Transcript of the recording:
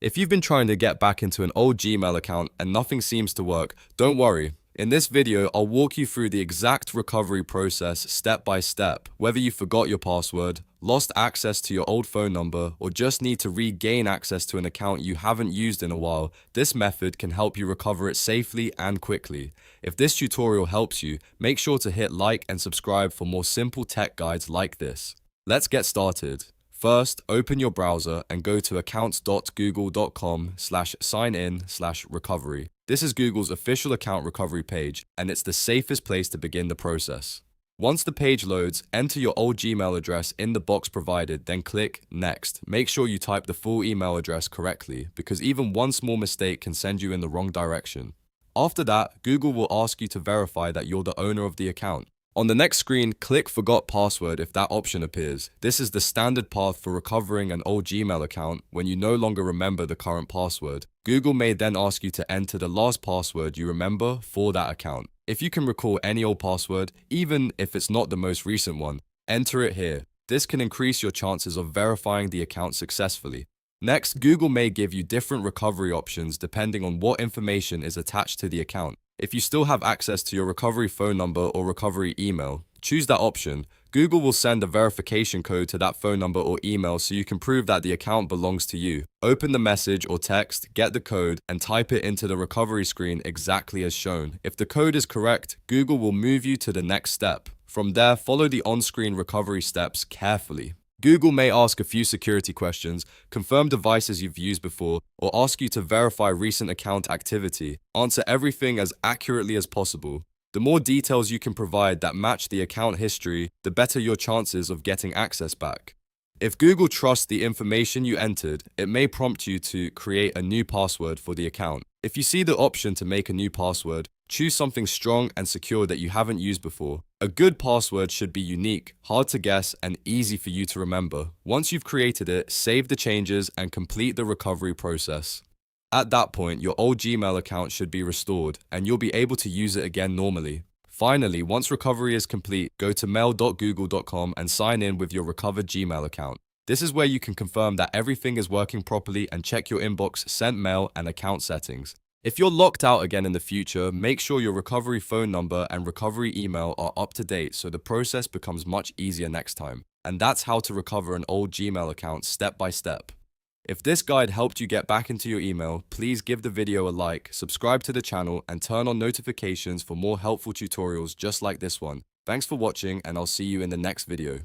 If you've been trying to get back into an old Gmail account and nothing seems to work, don't worry. In this video, I'll walk you through the exact recovery process step by step. Whether you forgot your password, lost access to your old phone number, or just need to regain access to an account you haven't used in a while, this method can help you recover it safely and quickly. If this tutorial helps you, make sure to hit like and subscribe for more simple tech guides like this. Let's get started. First, open your browser and go to accounts.google.com/signin/recovery. This is Google's official account recovery page, and it's the safest place to begin the process. Once the page loads, enter your old Gmail address in the box provided, then click Next. Make sure you type the full email address correctly, because even one small mistake can send you in the wrong direction. After that, Google will ask you to verify that you're the owner of the account. On the next screen, click Forgot Password if that option appears. This is the standard path for recovering an old Gmail account when you no longer remember the current password. Google may then ask you to enter the last password you remember for that account. If you can recall any old password, even if it's not the most recent one, enter it here. This can increase your chances of verifying the account successfully. Next, Google may give you different recovery options depending on what information is attached to the account. If you still have access to your recovery phone number or recovery email, choose that option. Google will send a verification code to that phone number or email so you can prove that the account belongs to you. Open the message or text, get the code, and type it into the recovery screen exactly as shown. If the code is correct, Google will move you to the next step. From there, follow the on-screen recovery steps carefully. Google may ask a few security questions, confirm devices you've used before, or ask you to verify recent account activity. Answer everything as accurately as possible. The more details you can provide that match the account history, the better your chances of getting access back. If Google trusts the information you entered, it may prompt you to create a new password for the account. If you see the option to make a new password, choose something strong and secure that you haven't used before. A good password should be unique, hard to guess, and easy for you to remember. Once you've created it, save the changes and complete the recovery process. At that point, your old Gmail account should be restored, and you'll be able to use it again normally. Finally, once recovery is complete, go to mail.google.com and sign in with your recovered Gmail account. This is where you can confirm that everything is working properly and check your inbox, sent mail, and account settings. If you're locked out again in the future, make sure your recovery phone number and recovery email are up to date so the process becomes much easier next time. And that's how to recover an old Gmail account step by step. If this guide helped you get back into your email, please give the video a like, subscribe to the channel, and turn on notifications for more helpful tutorials just like this one. Thanks for watching, and I'll see you in the next video.